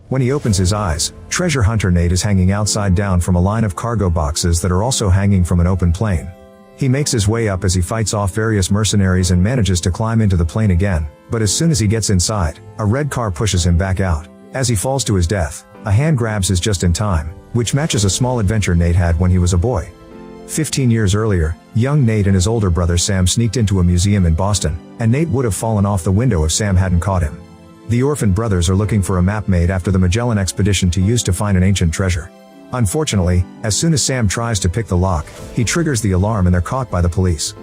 When he opens his eyes, treasure hunter Nate is hanging outside down from a line of cargo boxes that are also hanging from an open plane. He makes his way up as he fights off various mercenaries and manages to climb into the plane again, but as soon as he gets inside, a red car pushes him back out. As he falls to his death, a hand grabs his just in time, which matches a small adventure Nate had when he was a boy. 15 years earlier, young Nate and his older brother Sam sneaked into a museum in Boston, and Nate would have fallen off the window if Sam hadn't caught him. The orphaned brothers are looking for a map made after the Magellan expedition to use to find an ancient treasure. Unfortunately, as soon as Sam tries to pick the lock, he triggers the alarm and they're caught by the police.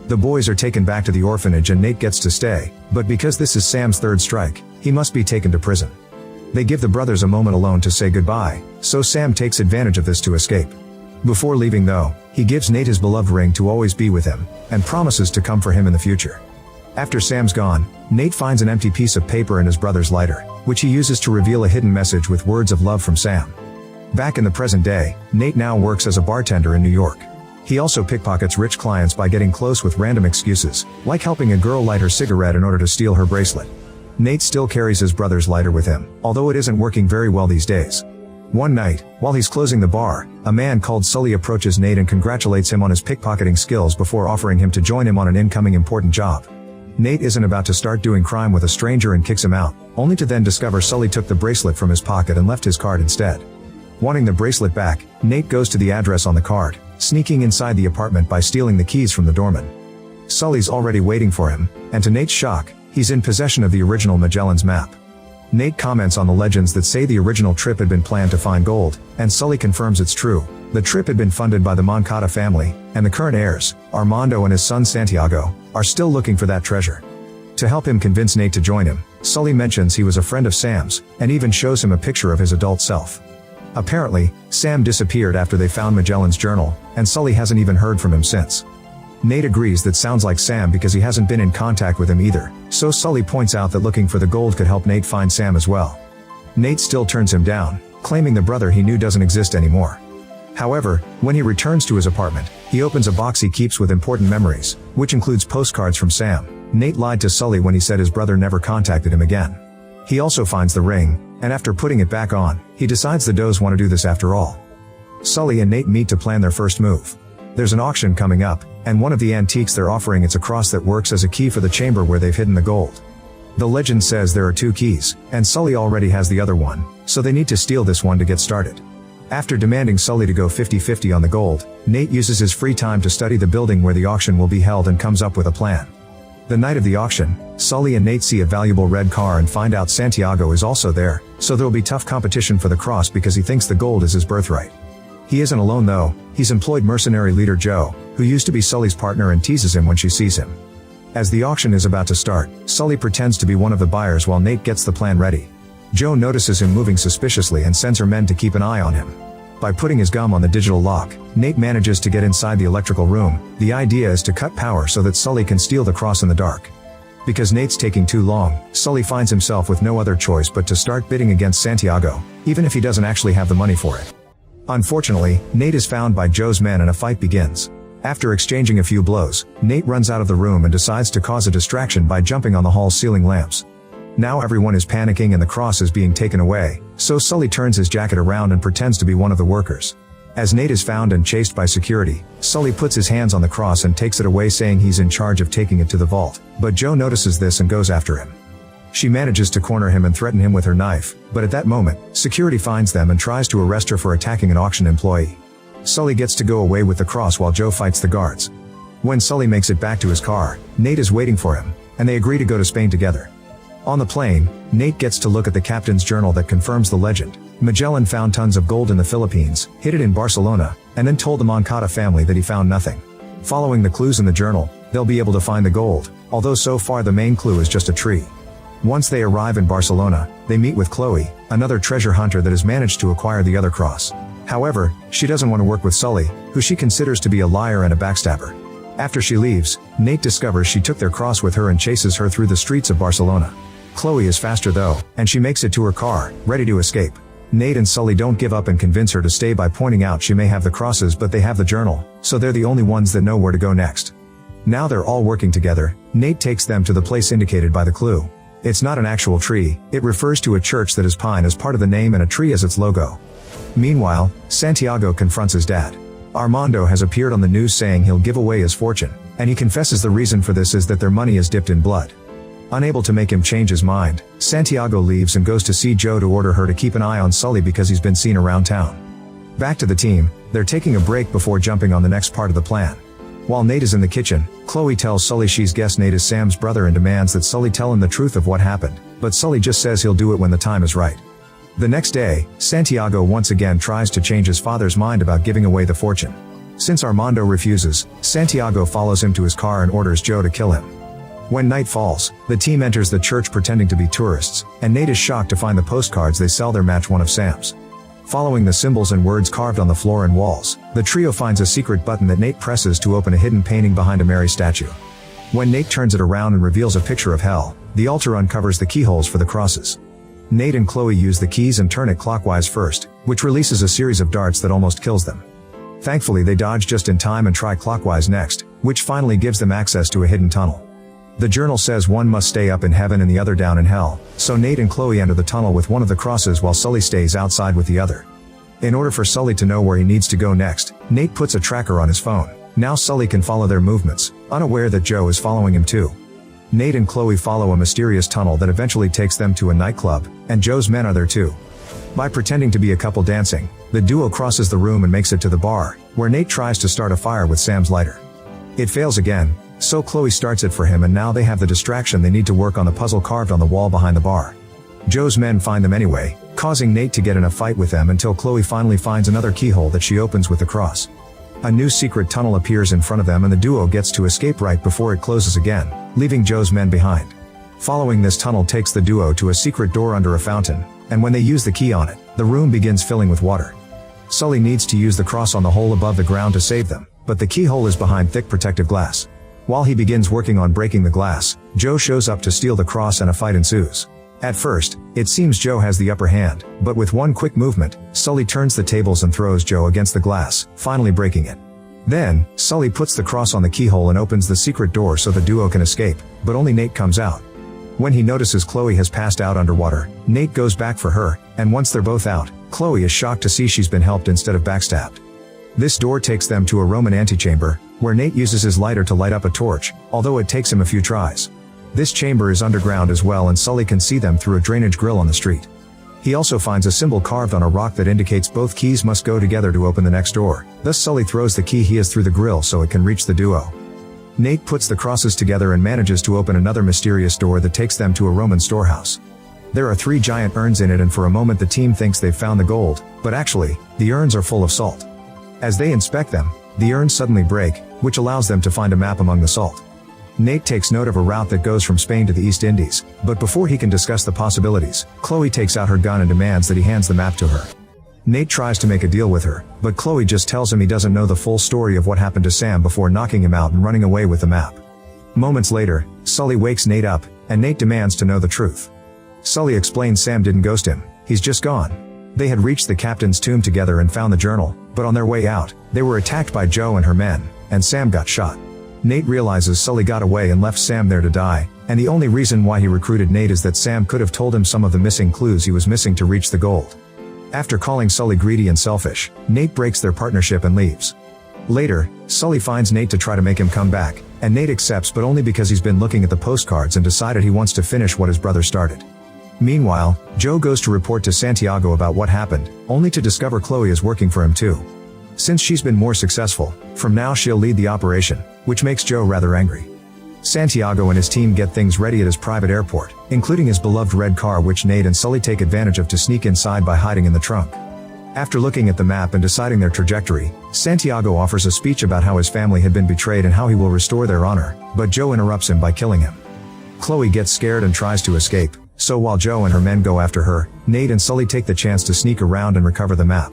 The boys are taken back to the orphanage and Nate gets to stay, but because this is Sam's third strike, he must be taken to prison. They give the brothers a moment alone to say goodbye, so Sam takes advantage of this to escape. Before leaving though, he gives Nate his beloved ring to always be with him, and promises to come for him in the future. After Sam's gone, Nate finds an empty piece of paper in his brother's lighter, which he uses to reveal a hidden message with words of love from Sam. Back in the present day, Nate now works as a bartender in New York. He also pickpockets rich clients by getting close with random excuses, like helping a girl light her cigarette in order to steal her bracelet. Nate still carries his brother's lighter with him, although it isn't working very well these days. One night, while he's closing the bar, a man called Sully approaches Nate and congratulates him on his pickpocketing skills before offering him to join him on an incoming important job. Nate isn't about to start doing crime with a stranger and kicks him out, only to then discover Sully took the bracelet from his pocket and left his card instead. Wanting the bracelet back, Nate goes to the address on the card, sneaking inside the apartment by stealing the keys from the doorman. Sully's already waiting for him, and to Nate's shock, he's in possession of the original Magellan's map. Nate comments on the legends that say the original trip had been planned to find gold, and Sully confirms it's true. The trip had been funded by the Moncada family, and the current heirs, Armando and his son Santiago, are still looking for that treasure. To help him convince Nate to join him, Sully mentions he was a friend of Sam's, and even shows him a picture of his adult self. Apparently, Sam disappeared after they found Magellan's journal, and Sully hasn't even heard from him since. Nate agrees that sounds like Sam because he hasn't been in contact with him either, so Sully points out that looking for the gold could help Nate find Sam as well. Nate still turns him down, claiming the brother he knew doesn't exist anymore. However, when he returns to his apartment, he opens a box he keeps with important memories, which includes postcards from Sam. Nate lied to Sully when he said his brother never contacted him again. He also finds the ring, and after putting it back on, he decides the does want to do this after all. Sully and Nate meet to plan their first move. There's an auction coming up, and one of the antiques they're offering it's a cross that works as a key for the chamber where they've hidden the gold. The legend says there are 2 keys, and Sully already has the other one, so they need to steal this one to get started. After demanding Sully to go 50-50 on the gold, Nate uses his free time to study the building where the auction will be held and comes up with a plan. The night of the auction, Sully and Nate see a valuable red car and find out Santiago is also there, so there'll be tough competition for the cross because he thinks the gold is his birthright. He isn't alone though, he's employed mercenary leader Joe, who used to be Sully's partner and teases him when she sees him. As the auction is about to start, Sully pretends to be one of the buyers while Nate gets the plan ready. Joe notices him moving suspiciously and sends her men to keep an eye on him. By putting his gum on the digital lock, Nate manages to get inside the electrical room. The idea is to cut power so that Sully can steal the cross in the dark. Because Nate's taking too long, Sully finds himself with no other choice but to start bidding against Santiago, even if he doesn't actually have the money for it. Unfortunately, Nate is found by Joe's men and a fight begins. After exchanging a few blows, Nate runs out of the room and decides to cause a distraction by jumping on the hall's ceiling lamps. Now everyone is panicking and the cross is being taken away, so Sully turns his jacket around and pretends to be one of the workers. As Nate is found and chased by security, Sully puts his hands on the cross and takes it away saying he's in charge of taking it to the vault, but Joe notices this and goes after him. She manages to corner him and threaten him with her knife, but at that moment, security finds them and tries to arrest her for attacking an auction employee. Sully gets to go away with the cross while Joe fights the guards. When Sully makes it back to his car, Nate is waiting for him, and they agree to go to Spain together. On the plane, Nate gets to look at the captain's journal that confirms the legend. Magellan found tons of gold in the Philippines, hid it in Barcelona, and then told the Moncada family that he found nothing. Following the clues in the journal, they'll be able to find the gold, although so far the main clue is just a tree. Once they arrive in Barcelona, they meet with Chloe, another treasure hunter that has managed to acquire the other cross. However, she doesn't want to work with Sully, who she considers to be a liar and a backstabber. After she leaves, Nate discovers she took their cross with her and chases her through the streets of Barcelona. Chloe is faster though, and she makes it to her car, ready to escape. Nate and Sully don't give up and convince her to stay by pointing out she may have the crosses but they have the journal, so they're the only ones that know where to go next. Now they're all working together, Nate takes them to the place indicated by the clue. It's not an actual tree, it refers to a church that has pine as part of the name and a tree as its logo. Meanwhile, Santiago confronts his dad. Armando has appeared on the news saying he'll give away his fortune, and he confesses the reason for this is that their money is dipped in blood. Unable to make him change his mind, Santiago leaves and goes to see Joe to order her to keep an eye on Sully because he's been seen around town. Back to the team, they're taking a break before jumping on the next part of the plan. While Nate is in the kitchen, Chloe tells Sully she's guessed Nate is Sam's brother and demands that Sully tell him the truth of what happened, but Sully just says he'll do it when the time is right. The next day, Santiago once again tries to change his father's mind about giving away the fortune. Since Armando refuses, Santiago follows him to his car and orders Joe to kill him. When night falls, the team enters the church pretending to be tourists, and Nate is shocked to find the postcards they sell there match one of Sam's. Following the symbols and words carved on the floor and walls, the trio finds a secret button that Nate presses to open a hidden painting behind a Mary statue. When Nate turns it around and reveals a picture of hell, the altar uncovers the keyholes for the crosses. Nate and Chloe use the keys and turn it clockwise first, which releases a series of darts that almost kills them. Thankfully they dodge just in time and try clockwise next, which finally gives them access to a hidden tunnel. The journal says one must stay up in heaven and the other down in hell, so Nate and Chloe enter the tunnel with one of the crosses while Sully stays outside with the other. In order for Sully to know where he needs to go next, Nate puts a tracker on his phone. Now Sully can follow their movements, unaware that Joe is following him too. Nate and Chloe follow a mysterious tunnel that eventually takes them to a nightclub, and Joe's men are there too. By pretending to be a couple dancing, the duo crosses the room and makes it to the bar, where Nate tries to start a fire with Sam's lighter. It fails again, so Chloe starts it for him and now they have the distraction they need to work on the puzzle carved on the wall behind the bar. Joe's men find them anyway, causing Nate to get in a fight with them until Chloe finally finds another keyhole that she opens with the cross. A new secret tunnel appears in front of them and the duo gets to escape right before it closes again, leaving Joe's men behind. Following this tunnel takes the duo to a secret door under a fountain, and when they use the key on it, the room begins filling with water. Sully needs to use the cross on the hole above the ground to save them, but the keyhole is behind thick protective glass. While he begins working on breaking the glass, Joe shows up to steal the cross and a fight ensues. At first, it seems Joe has the upper hand, but with one quick movement, Sully turns the tables and throws Joe against the glass, finally breaking it. Then, Sully puts the cross on the keyhole and opens the secret door so the duo can escape, but only Nate comes out. When he notices Chloe has passed out underwater, Nate goes back for her, and once they're both out, Chloe is shocked to see she's been helped instead of backstabbed. This door takes them to a Roman antechamber, where Nate uses his lighter to light up a torch, although it takes him a few tries. This chamber is underground as well and Sully can see them through a drainage grill on the street. He also finds a symbol carved on a rock that indicates both keys must go together to open the next door, thus Sully throws the key he has through the grill so it can reach the duo. Nate puts the crosses together and manages to open another mysterious door that takes them to a Roman storehouse. There are 3 giant urns in it and for a moment the team thinks they've found the gold, but actually, the urns are full of salt. As they inspect them, the urns suddenly break, which allows them to find a map among the salt. Nate takes note of a route that goes from Spain to the East Indies, but before he can discuss the possibilities, Chloe takes out her gun and demands that he hands the map to her. Nate tries to make a deal with her, but Chloe just tells him he doesn't know the full story of what happened to Sam before knocking him out and running away with the map. Moments later, Sully wakes Nate up, and Nate demands to know the truth. Sully explains Sam didn't ghost him, he's just gone. They had reached the captain's tomb together and found the journal, but on their way out, they were attacked by Joe and her men, and Sam got shot. Nate realizes Sully got away and left Sam there to die, and the only reason why he recruited Nate is that Sam could have told him some of the missing clues he was missing to reach the gold. After calling Sully greedy and selfish, Nate breaks their partnership and leaves. Later, Sully finds Nate to try to make him come back, and Nate accepts but only because he's been looking at the postcards and decided he wants to finish what his brother started. Meanwhile, Joe goes to report to Santiago about what happened, only to discover Chloe is working for him too. Since she's been more successful, from now she'll lead the operation, which makes Joe rather angry. Santiago and his team get things ready at his private airport, including his beloved red car which Nate and Sully take advantage of to sneak inside by hiding in the trunk. After looking at the map and deciding their trajectory, Santiago offers a speech about how his family had been betrayed and how he will restore their honor, but Joe interrupts him by killing him. Chloe gets scared and tries to escape, so while Joe and her men go after her, Nate and Sully take the chance to sneak around and recover the map.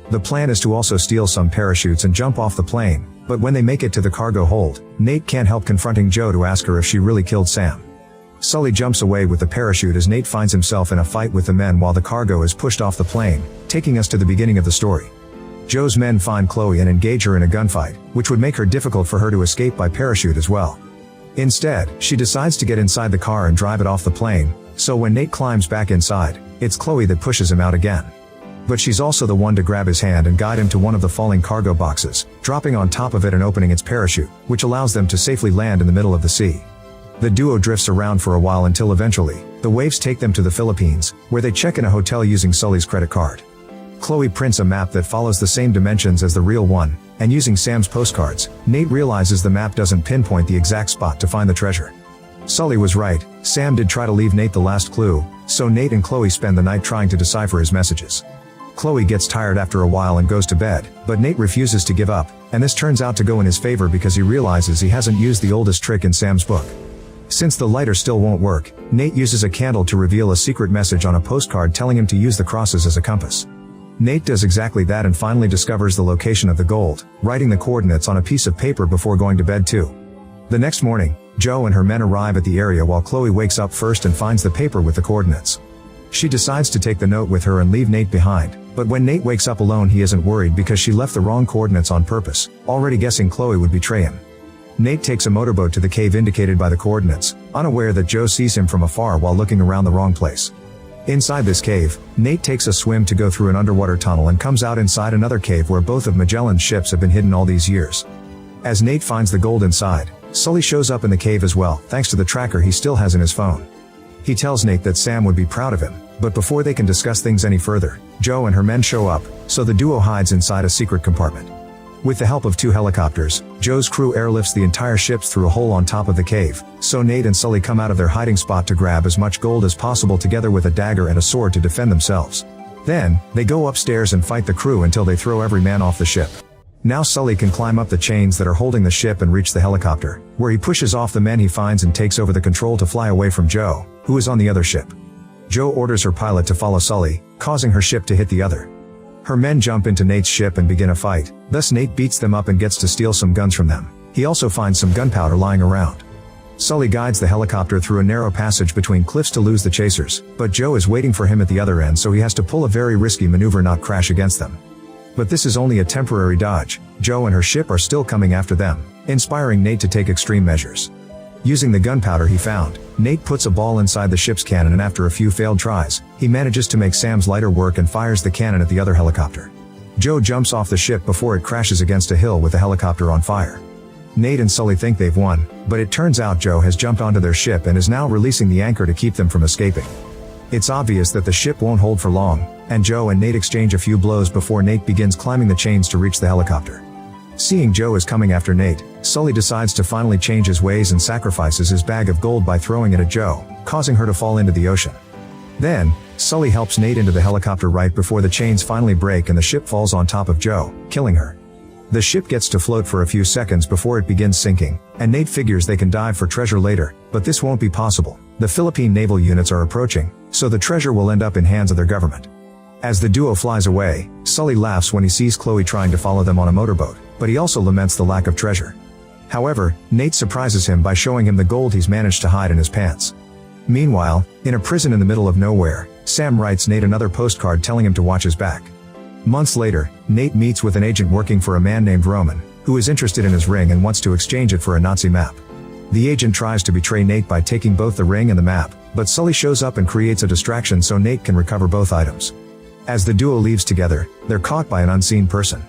The plan is to also steal some parachutes and jump off the plane, but when they make it to the cargo hold, Nate can't help confronting Joe to ask her if she really killed Sam. Sully jumps away with the parachute as Nate finds himself in a fight with the men while the cargo is pushed off the plane, taking us to the beginning of the story. Joe's men find Chloe and engage her in a gunfight, which would make her difficult for her to escape by parachute as well. Instead, she decides to get inside the car and drive it off the plane, so when Nate climbs back inside, it's Chloe that pushes him out again. But she's also the one to grab his hand and guide him to one of the falling cargo boxes, dropping on top of it and opening its parachute, which allows them to safely land in the middle of the sea. The duo drifts around for a while until eventually, the waves take them to the Philippines, where they check in a hotel using Sully's credit card. Chloe prints a map that follows the same dimensions as the real one, and using Sam's postcards, Nate realizes the map doesn't pinpoint the exact spot to find the treasure. Sully was right, Sam did try to leave Nate the last clue, so Nate and Chloe spend the night trying to decipher his messages. Chloe gets tired after a while and goes to bed, but Nate refuses to give up, and this turns out to go in his favor because he realizes he hasn't used the oldest trick in Sam's book. Since the lighter still won't work, Nate uses a candle to reveal a secret message on a postcard telling him to use the crosses as a compass. Nate does exactly that and finally discovers the location of the gold, writing the coordinates on a piece of paper before going to bed too. The next morning, Jo and her men arrive at the area while Chloe wakes up first and finds the paper with the coordinates. She decides to take the note with her and leave Nate behind, but when Nate wakes up alone he isn't worried because she left the wrong coordinates on purpose, already guessing Chloe would betray him. Nate takes a motorboat to the cave indicated by the coordinates, unaware that Jo sees him from afar while looking around the wrong place. Inside this cave, Nate takes a swim to go through an underwater tunnel and comes out inside another cave where both of Magellan's ships have been hidden all these years. As Nate finds the gold inside, Sully shows up in the cave as well, thanks to the tracker he still has in his phone. He tells Nate that Sam would be proud of him, but before they can discuss things any further, Jo and her men show up, so the duo hides inside a secret compartment. With the help of 2 helicopters, Jo's crew airlifts the entire ships through a hole on top of the cave, so Nate and Sully come out of their hiding spot to grab as much gold as possible together with a dagger and a sword to defend themselves. Then, they go upstairs and fight the crew until they throw every man off the ship. Now Sully can climb up the chains that are holding the ship and reach the helicopter, where he pushes off the men he finds and takes over the control to fly away from Jo, who is on the other ship. Jo orders her pilot to follow Sully, causing her ship to hit the other. Her men jump into Nate's ship and begin a fight, thus Nate beats them up and gets to steal some guns from them. He also finds some gunpowder lying around. Sully guides the helicopter through a narrow passage between cliffs to lose the chasers, but Jo is waiting for him at the other end so he has to pull a very risky maneuver not crash against them. But this is only a temporary dodge, Jo and her ship are still coming after them, inspiring Nate to take extreme measures. Using the gunpowder he found, Nate puts a ball inside the ship's cannon and after a few failed tries, he manages to make Sam's lighter work and fires the cannon at the other helicopter. Jo jumps off the ship before it crashes against a hill with the helicopter on fire. Nate and Sully think they've won, but it turns out Jo has jumped onto their ship and is now releasing the anchor to keep them from escaping. It's obvious that the ship won't hold for long, and Jo and Nate exchange a few blows before Nate begins climbing the chains to reach the helicopter. Seeing Jo is coming after Nate, Sully decides to finally change his ways and sacrifices his bag of gold by throwing it at Jo, causing her to fall into the ocean. Then, Sully helps Nate into the helicopter right before the chains finally break and the ship falls on top of Jo, killing her. The ship gets to float for a few seconds before it begins sinking, and Nate figures they can dive for treasure later, but this won't be possible. The Philippine naval units are approaching, so the treasure will end up in hands of their government. As the duo flies away, Sully laughs when he sees Chloe trying to follow them on a motorboat, but he also laments the lack of treasure. However, Nate surprises him by showing him the gold he's managed to hide in his pants. Meanwhile, in a prison in the middle of nowhere, Sam writes Nate another postcard telling him to watch his back. Months later, Nate meets with an agent working for a man named Roman, who is interested in his ring and wants to exchange it for a Nazi map. The agent tries to betray Nate by taking both the ring and the map, but Sully shows up and creates a distraction so Nate can recover both items. As the duo leaves together, they're caught by an unseen person.